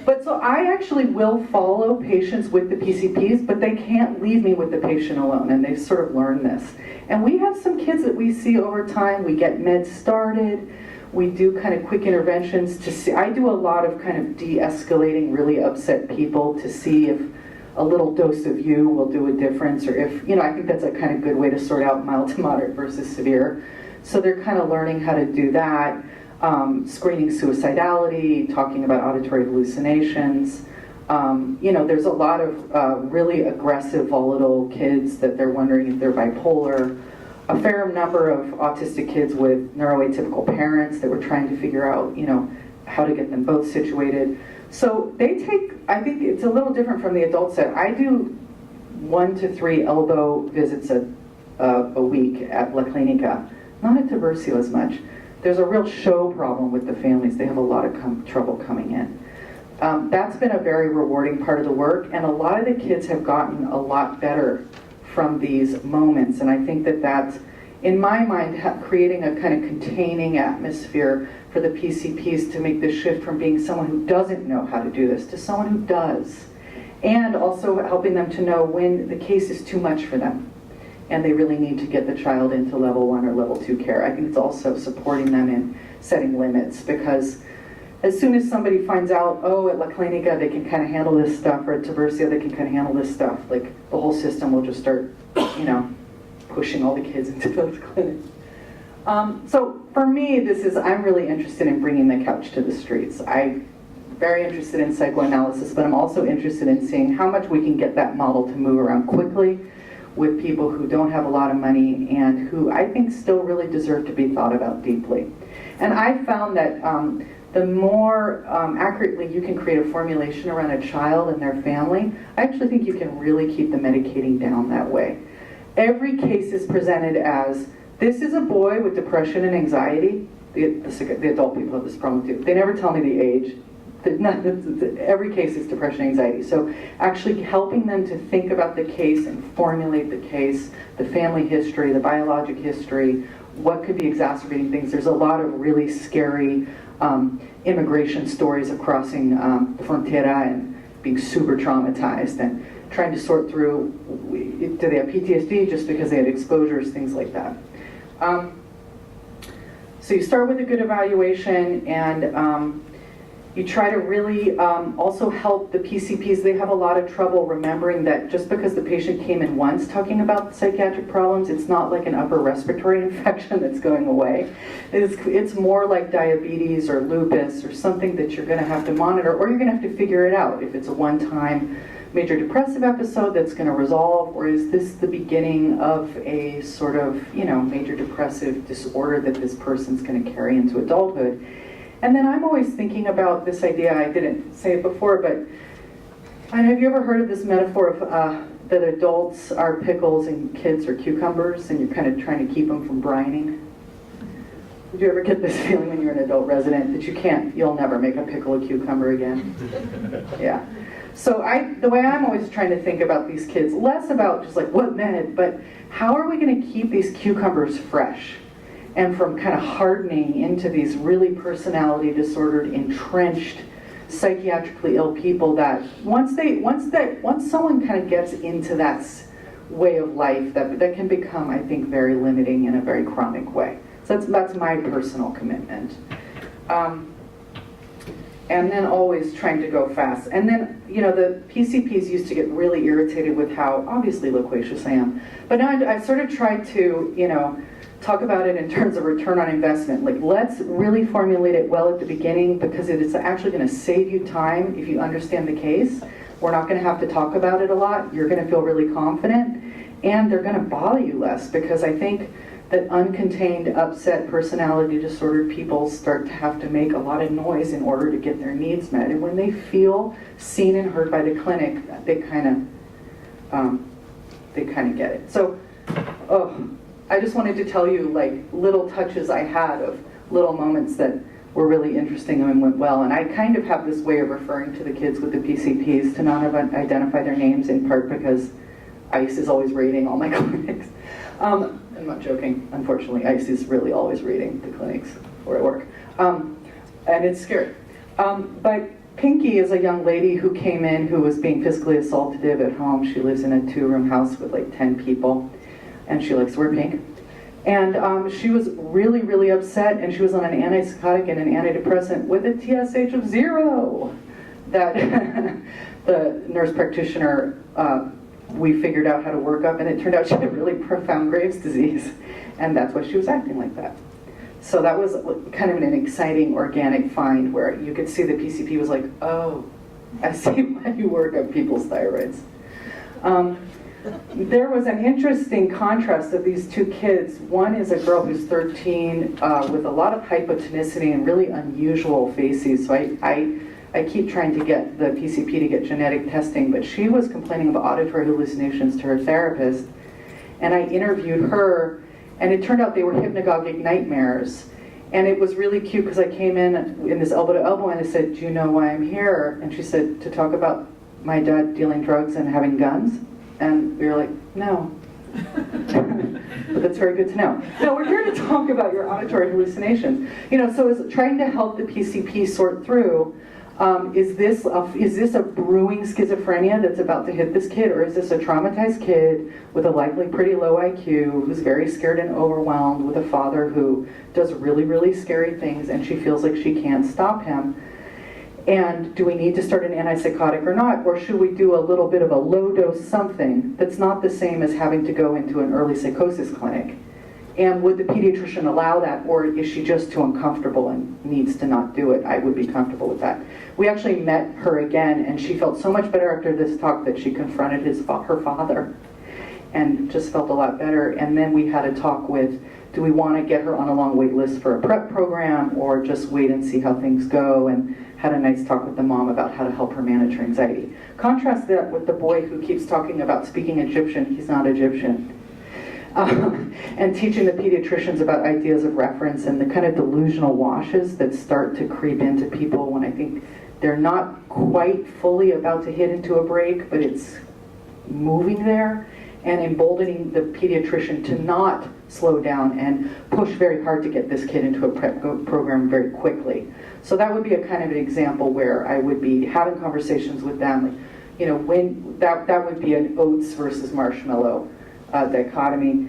B: but so I actually will follow patients with the PCPs, but they can't leave me with the patient alone, and they've sort of learned this. And we have some kids that we see over time. We get meds started. We do kind of quick interventions to see. I do a lot of kind of de-escalating really upset people to see if a little dose of you will do a difference, or if, I think that's a kind of good way to sort out mild to moderate versus severe. So they're kind of learning how to do that, screening suicidality, talking about auditory hallucinations. There's a lot of really aggressive, volatile kids that they're wondering if they're bipolar. A fair number of autistic kids with neuroatypical parents that we're trying to figure out, how to get them both situated. So they take, I think it's a little different from the adult set. I do 1 to 3 elbow visits a week at La Clinica, not at Tiburcio as much. There's a real show problem with the families. They have a lot of trouble coming in. That's been a very rewarding part of the work, and a lot of the kids have gotten a lot better from these moments, and I think that that's, in my mind, creating a kind of containing atmosphere for the PCPs to make the shift from being someone who doesn't know how to do this to someone who does, and also helping them to know when the case is too much for them and they really need to get the child into level 1 or level 2 care. I think it's also supporting them in setting limits, because as soon as somebody finds out, oh, at La Clinica they can kind of handle this stuff, or at Tiburcio they can kind of handle this stuff, like the whole system will just start, pushing all the kids into those clinics. So for me, I'm really interested in bringing the couch to the streets. I'm very interested in psychoanalysis, but I'm also interested in seeing how much we can get that model to move around quickly with people who don't have a lot of money and who I think still really deserve to be thought about deeply. And I found that the more accurately you can create a formulation around a child and their family, I actually think you can really keep the medicating down that way. Every case is presented as, this is a boy with depression and anxiety. The adult people have this problem too. They never tell me the age. Every case is depression and anxiety. So actually helping them to think about the case and formulate the case, the family history, the biologic history, what could be exacerbating things. There's a lot of really scary immigration stories of crossing the frontera and being super traumatized and trying to sort through, do they have PTSD just because they had exposures, things like that. So you start with a good evaluation, and you try to really also help the PCPs. They have a lot of trouble remembering that just because the patient came in once talking about psychiatric problems, it's not like an upper respiratory infection that's going away. It's more like diabetes or lupus or something that you're going to have to monitor, or you're going to have to figure it out if it's a one-time major depressive episode that's going to resolve, or is this the beginning of a sort of, major depressive disorder that this person's going to carry into adulthood. And then I'm always thinking about this idea, I didn't say it before, but have you ever heard of this metaphor of that adults are pickles and kids are cucumbers, and you're kind of trying to keep them from brining? Did you ever get this feeling when you're an adult resident that you'll never make a pickle a cucumber again? Yeah. So the way I'm always trying to think about these kids, less about just like what med, but how are we going to keep these cucumbers fresh and from kind of hardening into these really personality disordered, entrenched, psychiatrically ill people that once someone kind of gets into that way of life, that can become, I think, very limiting in a very chronic way. So that's my personal commitment. And then always trying to go fast. And then, the PCPs used to get really irritated with how obviously loquacious I am. But now I sort of tried to, talk about it in terms of return on investment. Like, let's really formulate it well at the beginning, because it is actually going to save you time if you understand the case. We're not going to have to talk about it a lot. You're going to feel really confident, and they're going to bother you less, because I think that uncontained, upset, personality disordered people start to have to make a lot of noise in order to get their needs met. And when they feel seen and heard by the clinic, they kind of get it. So, I just wanted to tell you like little touches I had of little moments that were really interesting and went well. And I kind of have this way of referring to the kids with the PCPs to not identify their names, in part because ICE is always rating all my clinics. I'm not joking, unfortunately. ICE is really always rating the clinics where I work. And it's scary. But Pinky is a young lady who came in who was being physically assaulted at home. She lives in a 2-room house with like 10 people, and she likes to wear pink. And she was really, really upset, and she was on an antipsychotic and an antidepressant with a TSH of 0. That the nurse practitioner, we figured out how to work up, and it turned out she had really profound Graves' disease, and that's why she was acting like that. So that was kind of an exciting organic find where you could see the PCP was like, oh, I see why you work up people's thyroids. There was an interesting contrast of these two kids. One is a girl who's 13 with a lot of hypotonicity and really unusual faces. So I keep trying to get the PCP to get genetic testing, but she was complaining of auditory hallucinations to her therapist. And I interviewed her, and it turned out they were hypnagogic nightmares. And it was really cute because I came in this elbow to elbow and I said, do you know why I'm here? And she said, to talk about my dad dealing drugs and having guns. And we were like, no. But that's very good to know. No, we're here to talk about your auditory hallucinations. You know, so it's trying to help the PCP sort through, is this a brewing schizophrenia that's about to hit this kid, or is this a traumatized kid with a likely pretty low IQ who's very scared and overwhelmed with a father who does really, really scary things and she feels like she can't stop him? And do we need to start an antipsychotic or not? Or should we do a little bit of a low dose something that's not the same as having to go into an early psychosis clinic? And would the pediatrician allow that, or is she just too uncomfortable and needs to not do it? I would be comfortable with that. We actually met her again, and she felt so much better after this talk that she confronted her father and just felt a lot better. And then we had a talk with, do we want to get her on a long wait list for a prep program, or just wait and see how things go? And had a nice talk with the mom about how to help her manage her anxiety. Contrast that with the boy who keeps talking about speaking Egyptian. He's not Egyptian. And teaching the pediatricians about ideas of reference and the kind of delusional washes that start to creep into people when I think they're not quite fully about to hit into a break, but it's moving there, and emboldening the pediatrician to not slow down and push very hard to get this kid into a prep program very quickly. So that would be a kind of an example where I would be having conversations with them, like, you know, when that would be an oats versus marshmallow dichotomy.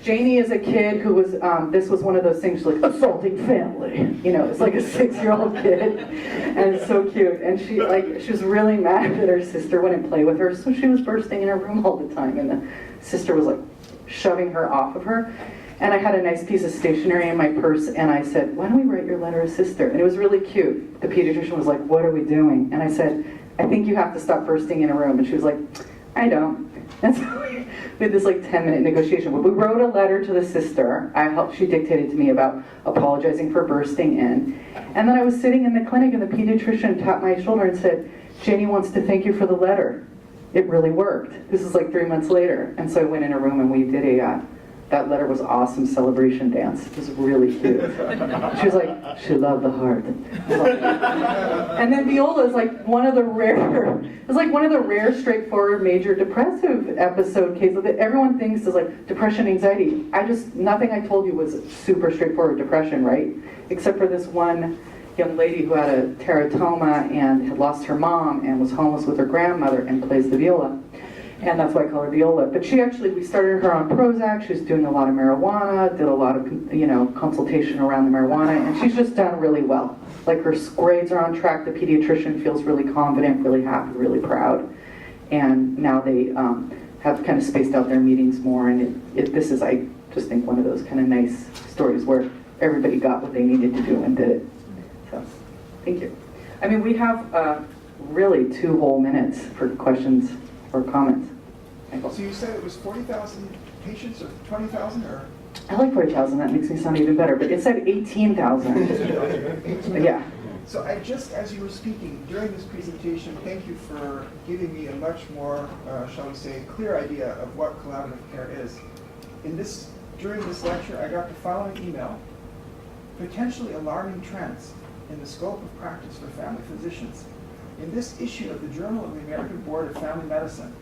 B: Janie is a kid who was, this was one of those things like assaulting family. You know, it's like a 6-year-old kid, and it's so cute. And she was really mad that her sister wouldn't play with her, so she was bursting in her room all the time, and the sister was like shoving her off of her. And I had a nice piece of stationery in my purse, and I said, why don't we write your letter to sister? And it was really cute. The pediatrician was like, what are we doing? And I said, I think you have to stop bursting in a room. And she was like, I don't. And so we had this like 10-minute negotiation. We wrote a letter to the sister. She dictated to me about apologizing for bursting in. And then I was sitting in the clinic, and the pediatrician tapped my shoulder and said, Janie wants to thank you for the letter. It really worked. This is like 3 months later. And so I went in a room and we did that letter was awesome celebration dance. It was really cute. She was like, she loved the heart. And then Viola is like one of the rare, straightforward major depressive episode cases that everyone thinks is like depression, anxiety. Nothing I told you was super straightforward depression, right? Except for this one young lady who had a teratoma and had lost her mom and was homeless with her grandmother and plays the viola. And that's why I call her Viola. But we started her on Prozac. She was doing a lot of marijuana, did a lot of, consultation around the marijuana, and she's just done really well. Like her grades are on track. The pediatrician feels really confident, really happy, really proud. And now they have kind of spaced out their meetings more. And this is, I just think, one of those kind of nice stories where everybody got what they needed to do and did it. So, thank you. I mean, we have really 2 whole minutes for questions or comments.
F: So you said it was 40,000 patients or 20,000 or?
B: I like 40,000, that makes me sound even better, but it said 18,000. Yeah.
F: So I just, as you were speaking during this presentation, thank you for giving me a much more, shall we say, clear idea of what collaborative care is. During this lecture, I got the following email: potentially alarming trends in the scope of practice for family physicians. In this issue of the Journal of the American Board of Family Medicine,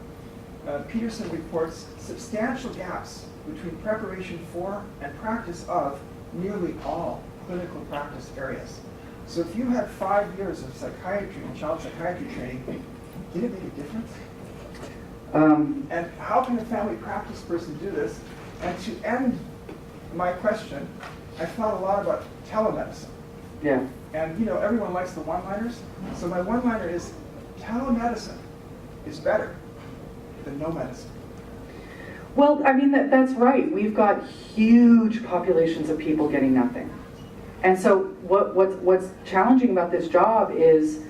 F: Peterson reports substantial gaps between preparation for and practice of nearly all clinical practice areas. So if you had 5 years of psychiatry and child psychiatry training, did it make a difference? And how can a family practice person do this? And to end my question, I thought a lot about telemedicine.
B: Yeah.
F: And everyone likes the one-liners. So my one-liner is, telemedicine is better than no medicine.
B: Well, I mean, that's right. We've got huge populations of people getting nothing. And so what's challenging about this job is,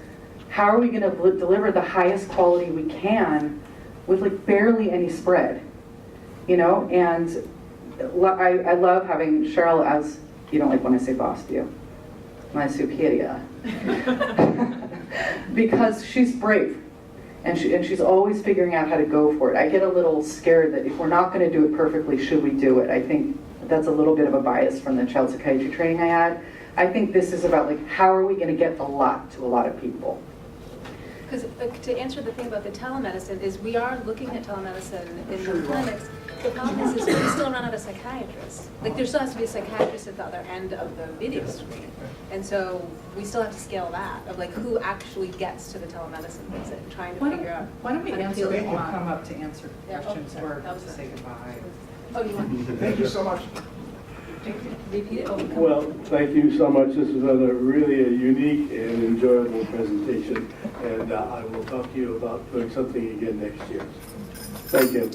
B: how are we going to deliver the highest quality we can with like barely any spread? And I love having Cheryl as, you don't like when I say boss, do you? My superior. Because she's brave. And she's always figuring out how to go for it. I get a little scared that if we're not going to do it perfectly, should we do it? I think that's a little bit of a bias from the child psychiatry training I had. I think this is about like, how are we going to get a lot to a lot of people?
C: Because to answer the thing about the telemedicine is we are looking at telemedicine in the clinics. The problem is we still run out of psychiatrists. Like there still has to be a psychiatrist at the other end of the video screen. And so we still have to scale that of like who actually gets to the telemedicine visit and trying to figure out.
B: Why don't we
C: how to
B: answer
C: deal
B: it
C: with
B: and
C: it.
B: come up to answer
C: Yeah,
B: questions
C: sorry,
B: or
C: that was
B: to
C: it.
B: say goodbye?
C: Oh, you want
F: Thank you so much.
C: to repeat it? Oh, come on.
A: Well, thank you so much. This was really a unique and enjoyable presentation, and I will talk to you about doing something again next year. Thank you.